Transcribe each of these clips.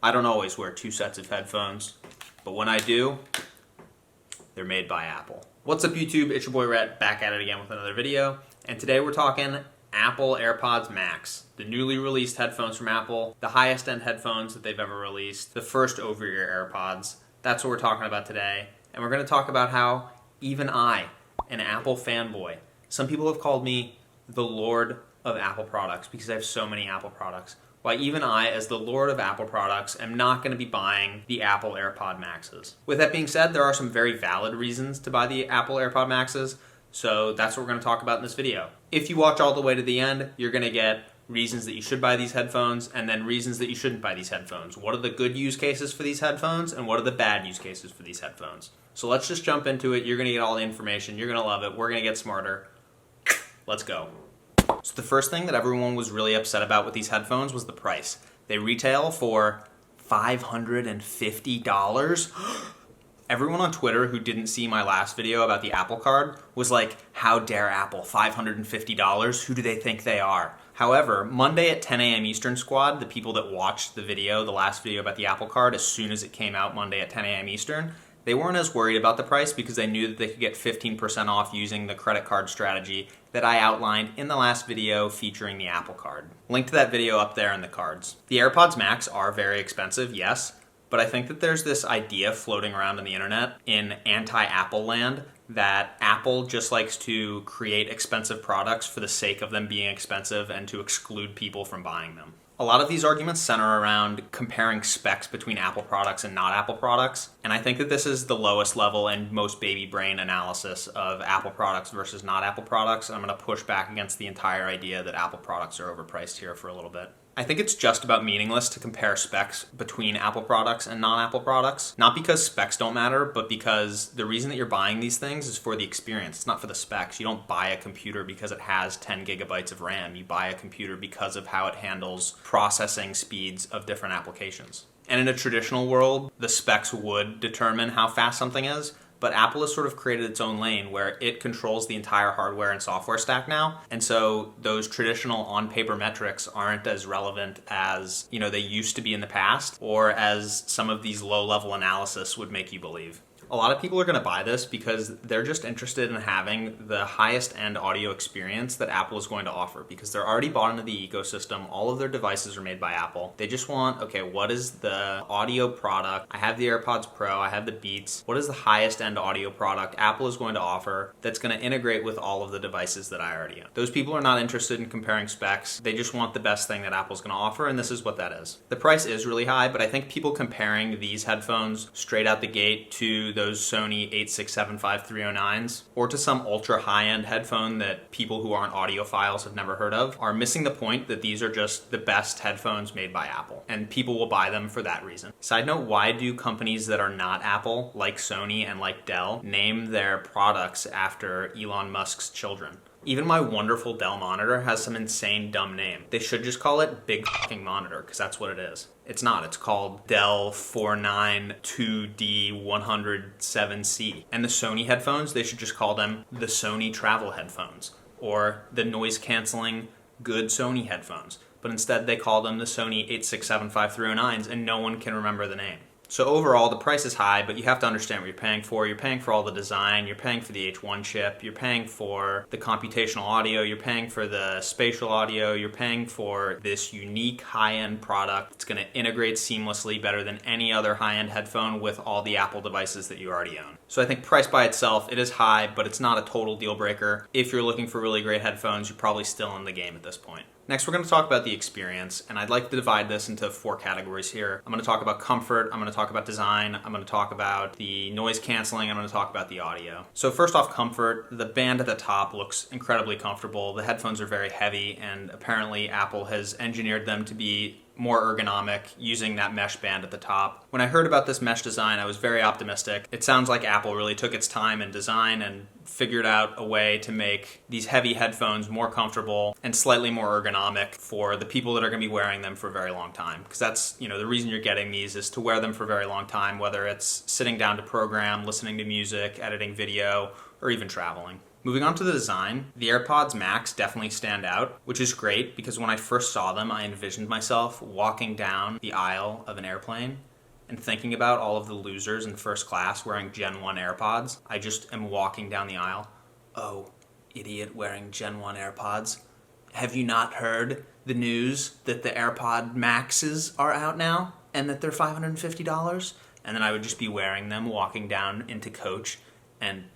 I don't always wear two sets of headphones, but when I do, they're made by Apple. What's up YouTube? It's your boy Rhett, back at it again with another video. And today we're talking Apple AirPods Max, the newly released headphones from Apple, the highest end headphones that they've ever released, the first over-ear AirPods. That's what we're talking about today. And we're going to talk about how even I, an Apple fanboy, some people have called me the Lord of Apple products because I have so many Apple products. Why even I, as the Lord of Apple products, am not going to be buying the Apple AirPod Maxes. With that being said, there are some very valid reasons to buy the Apple AirPod Maxes, so that's what we're going to talk about in this video. If you watch all the way to the end, you're going to get reasons that you should buy these headphones and then reasons that you shouldn't buy these headphones. What are the good use cases for these headphones and what are the bad use cases for these headphones? So let's just jump into it. You're going to get all the information. You're going to love it. We're going to get smarter. Let's go. So the first thing that everyone was really upset about with these headphones was the price. They retail for $550. Everyone on Twitter who didn't see my last video about the Apple Card was like, how dare Apple, $550? Who do they think they are? However, Monday at 10 a.m. Eastern Squad, the people that watched the video, the last video about the Apple Card, as soon as it came out Monday at 10 a.m. Eastern, they weren't as worried about the price because they knew that they could get 15% off using the credit card strategy that I outlined in the last video featuring the Apple Card. Link to that video up there in the cards. The AirPods Max are very expensive, yes, but I think that there's this idea floating around on the internet in anti-Apple land that Apple just likes to create expensive products for the sake of them being expensive and to exclude people from buying them. A lot of these arguments center around comparing specs between Apple products and not Apple products, and I think that this is the lowest level and most baby brain analysis of Apple products versus not Apple products. I'm going to push back against the entire idea that Apple products are overpriced here for a little bit. I think it's just about meaningless to compare specs between Apple products and non-Apple products. Not because specs don't matter, but because the reason that you're buying these things is for the experience. It's not for the specs. You don't buy a computer because it has 10 gigabytes of RAM. You buy a computer because of how it handles processing speeds of different applications. And in a traditional world, the specs would determine how fast something is. But Apple has sort of created its own lane where it controls the entire hardware and software stack now. And so those traditional on-paper metrics aren't as relevant as, they used to be in the past, or as some of these low-level analysis would make you believe. A lot of people are going to buy this because they're just interested in having the highest end audio experience that Apple is going to offer because they're already bought into the ecosystem. All of their devices are made by Apple. They just want, okay, what is the audio product? I have the AirPods Pro, I have the Beats. What is the highest end audio product Apple is going to offer that's going to integrate with all of the devices that I already own? Those people are not interested in comparing specs. They just want the best thing that Apple's going to offer, and this is what that is. The price is really high, but I think people comparing these headphones straight out the gate to those Sony 8675309s or to some ultra high-end headphone that people who aren't audiophiles have never heard of are missing the point that these are just the best headphones made by Apple, and people will buy them for that reason. Side note, why do companies that are not Apple, like Sony and like Dell, name their products after Elon Musk's children? Even my wonderful Dell monitor has some insane dumb name. They should just call it Big Fucking Monitor, because that's what it is. It's not. It's called Dell 492D107C. And the Sony headphones, they should just call them the Sony Travel Headphones, or the noise-canceling good Sony headphones. But instead, they call them the Sony 8675309s, and no one can remember the name. So overall, the price is high, but you have to understand what you're paying for. You're paying for all the design, you're paying for the H1 chip, you're paying for the computational audio, you're paying for the spatial audio, you're paying for this unique high-end product. It's going to integrate seamlessly better than any other high-end headphone with all the Apple devices that you already own. So I think price by itself, it is high, but it's not a total deal breaker. If you're looking for really great headphones, you're probably still in the game at this point. Next, we're going to talk about the experience, and I'd like to divide this into 4 categories here. I'm going to talk about comfort, I'm going to talk about design, I'm going to talk about the noise canceling, I'm going to talk about the audio. So first off, comfort. The band at the top looks incredibly comfortable. The headphones are very heavy, and apparently Apple has engineered them to be more ergonomic using that mesh band at the top. When I heard about this mesh design, I was very optimistic. It sounds like Apple really took its time in design and figured out a way to make these heavy headphones more comfortable and slightly more ergonomic for the people that are going to be wearing them for a very long time. Because that's, the reason you're getting these is to wear them for a very long time, whether it's sitting down to program, listening to music, editing video, or even traveling. Moving on to the design, the AirPods Max definitely stand out, which is great because when I first saw them, I envisioned myself walking down the aisle of an airplane and thinking about all of the losers in first class wearing Gen 1 AirPods. I just am walking down the aisle. Oh, idiot wearing Gen 1 AirPods. Have you not heard the news that the AirPod Maxes are out now and that they're $550? And then I would just be wearing them, walking down into coach, and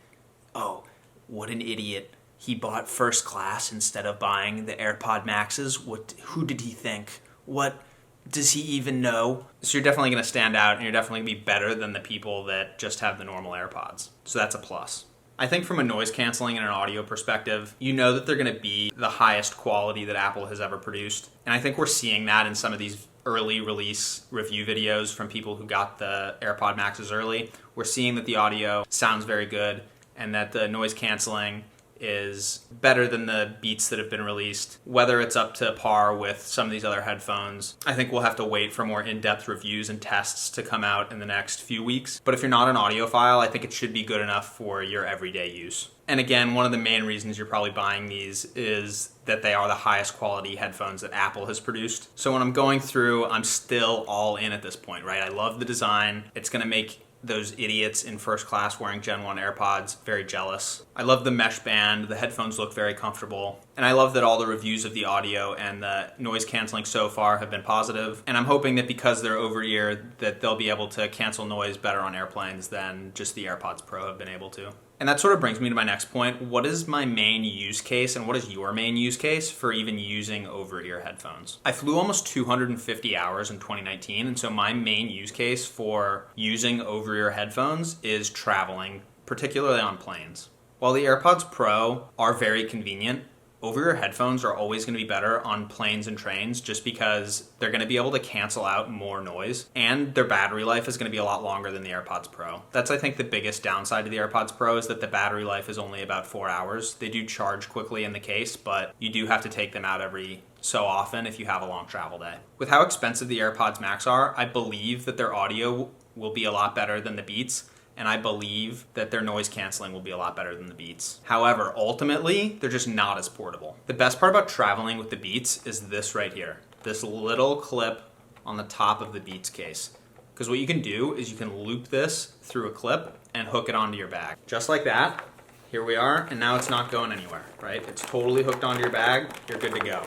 oh, what an idiot. He bought first class instead of buying the AirPod Maxes. Who did he think? What does he even know? So you're definitely going to stand out, and you're definitely going to be better than the people that just have the normal AirPods. So that's a plus. I think from a noise canceling and an audio perspective, you know that they're going to be the highest quality that Apple has ever produced. And I think we're seeing that in some of these early release review videos from people who got the AirPod Maxes early. We're seeing that the audio sounds very good and that the noise canceling is better than the Beats that have been released. Whether it's up to par with some of these other headphones, I think we'll have to wait for more in-depth reviews and tests to come out in the next few weeks. But if you're not an audiophile, I think it should be good enough for your everyday use. And again, one of the main reasons you're probably buying these is that they are the highest quality headphones that Apple has produced. So when I'm going through, I'm still all in at this point, right? I love the design. It's going to make those idiots in first class wearing Gen 1 AirPods very jealous. I love the mesh band. The headphones look very comfortable. And I love that all the reviews of the audio and the noise canceling so far have been positive. And I'm hoping that because they're over-ear, that they'll be able to cancel noise better on airplanes than just the AirPods Pro have been able to. And that sort of brings me to my next point. What is my main use case, and what is your main use case for even using over-ear headphones? I flew almost 250 hours in 2019, and so my main use case for using over-ear headphones is traveling, particularly on planes. While the AirPods Pro are very convenient, over-ear headphones are always going to be better on planes and trains just because they're going to be able to cancel out more noise, and their battery life is going to be a lot longer than the AirPods Pro. That's, I think, the biggest downside to the AirPods Pro is that the battery life is only about 4 hours. They do charge quickly in the case, but you do have to take them out every so often if you have a long travel day. With how expensive the AirPods Max are, I believe that their audio will be a lot better than the Beats, and I believe that their noise canceling will be a lot better than the Beats. However, ultimately, they're just not as portable. The best part about traveling with the Beats is this right here, this little clip on the top of the Beats case. Because what you can do is you can loop this through a clip and hook it onto your bag. Just like that. Here we are, and now it's not going anywhere, right? It's totally hooked onto your bag, you're good to go.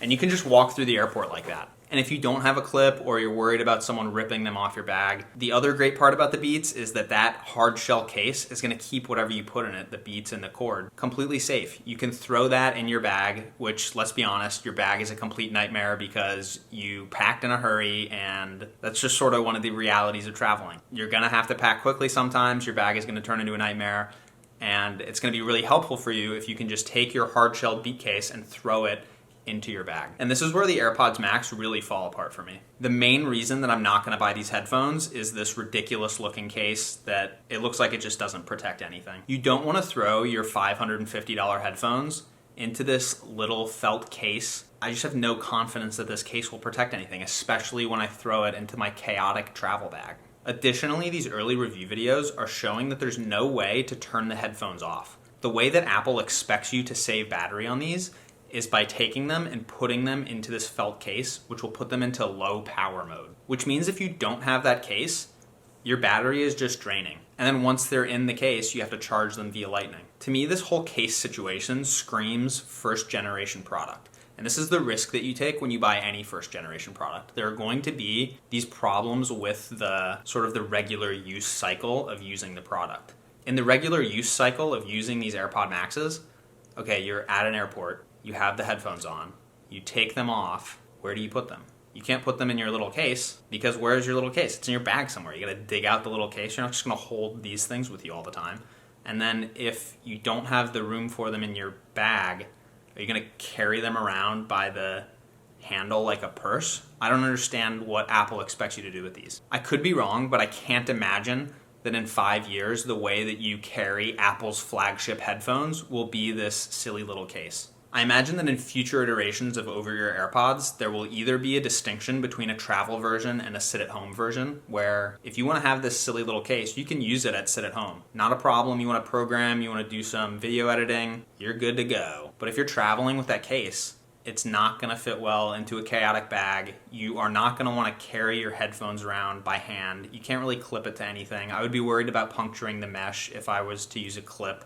And you can just walk through the airport like that. And if you don't have a clip or you're worried about someone ripping them off your bag, the other great part about the Beats is that that hard shell case is going to keep whatever you put in it, the Beats and the cord, completely safe. You can throw that in your bag, which, let's be honest, your bag is a complete nightmare because you packed in a hurry, and that's just sort of one of the realities of traveling. You're going to have to pack quickly sometimes, your bag is going to turn into a nightmare, and it's going to be really helpful for you if you can just take your hard-shelled Beat case and throw it into your bag. And this is where the AirPods Max really fall apart for me. The main reason that I'm not going to buy these headphones is this ridiculous looking case that it looks like it just doesn't protect anything. You don't want to throw your $550 headphones into this little felt case. I just have no confidence that this case will protect anything, especially when I throw it into my chaotic travel bag. Additionally, these early review videos are showing that there's no way to turn the headphones off. The way that Apple expects you to save battery on these is by taking them and putting them into this felt case, which will put them into low power mode. Which means if you don't have that case, your battery is just draining. And then once they're in the case, you have to charge them via Lightning. To me, this whole case situation screams first generation product. And this is the risk that you take when you buy any first generation product. There are going to be these problems with the sort of the regular use cycle of using the product. In the regular use cycle of using these AirPod Maxes, okay, you're at an airport, you have the headphones on, you take them off, where do you put them? You can't put them in your little case because where's your little case? It's in your bag somewhere. You gotta dig out the little case. You're not just gonna hold these things with you all the time. And then if you don't have the room for them in your bag, are you gonna carry them around by the handle like a purse? I don't understand what Apple expects you to do with these. I could be wrong, but I can't imagine that in 5 years, the way that you carry Apple's flagship headphones will be this silly little case. I imagine that in future iterations of over-ear AirPods, there will either be a distinction between a travel version and a sit-at-home version, where if you want to have this silly little case, you can use it at sit-at-home. Not a problem. You want to program, you want to do some video editing, you're good to go. But if you're traveling with that case, it's not going to fit well into a chaotic bag. You are not going to want to carry your headphones around by hand. You can't really clip it to anything. I would be worried about puncturing the mesh if I was to use a clip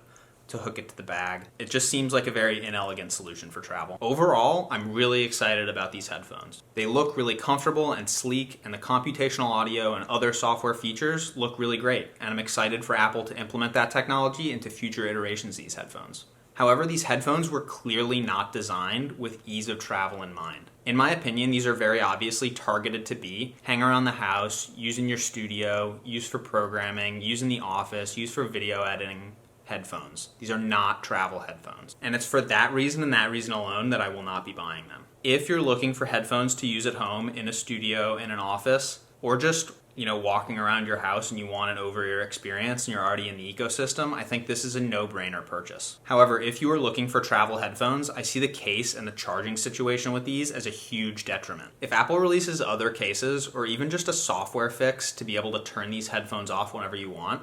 to hook it to the bag. It just seems like a very inelegant solution for travel. Overall, I'm really excited about these headphones. They look really comfortable and sleek, and the computational audio and other software features look really great, and I'm excited for Apple to implement that technology into future iterations of these headphones. However, these headphones were clearly not designed with ease of travel in mind. In my opinion, these are very obviously targeted to be hang around the house, use in your studio, use for programming, use in the office, use for video editing headphones. These are not travel headphones. And it's for that reason and that reason alone that I will not be buying them. If you're looking for headphones to use at home, in a studio, in an office, or just walking around your house and you want an over-ear experience and you're already in the ecosystem, I think this is a no-brainer purchase. However, if you are looking for travel headphones, I see the case and the charging situation with these as a huge detriment. If Apple releases other cases or even just a software fix to be able to turn these headphones off whenever you want,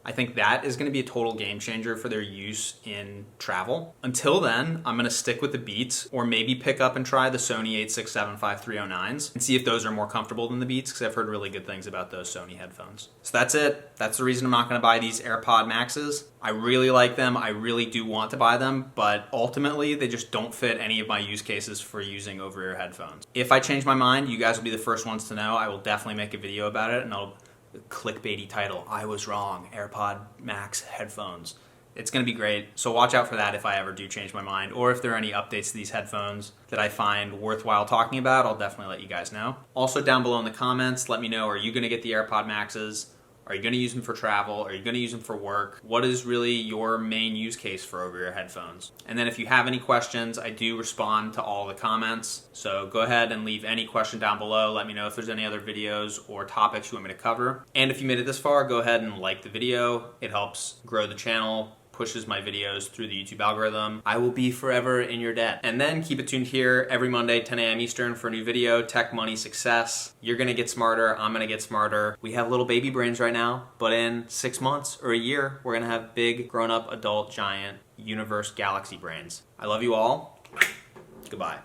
I think that is going to be a total game changer for their use in travel. Until then, I'm going to stick with the Beats, or maybe pick up and try the Sony 8675309s and see if those are more comfortable than the Beats, because I've heard really good things about those Sony headphones. So that's it. That's the reason I'm not going to buy these AirPod Maxes. I really like them. I really do want to buy them, but ultimately they just don't fit any of my use cases for using over-ear headphones. If I change my mind, you guys will be the first ones to know. I will definitely make a video about it, and I'll clickbaity title, I was wrong, AirPod Max headphones. It's going to be great, so watch out for that if I ever do change my mind, or if there are any updates to these headphones that I find worthwhile talking about, I'll definitely let you guys know. Also down below in the comments, let me know, are you going to get the AirPod Maxes? Are you going to use them for travel? Are you going to use them for work? What is really your main use case for over-ear headphones? And then if you have any questions, I do respond to all the comments. So go ahead and leave any question down below. Let me know if there's any other videos or topics you want me to cover. And if you made it this far, go ahead and like the video. It helps grow the channel, pushes my videos through the YouTube algorithm. I will be forever in your debt. And then keep it tuned here every Monday, 10 a.m. Eastern for a new video, Tech, Money, Success. You're gonna get smarter, I'm gonna get smarter. We have little baby brains right now, but in 6 months or a year, we're gonna have big, grown-up, adult, giant, universe, galaxy brains. I love you all. Goodbye.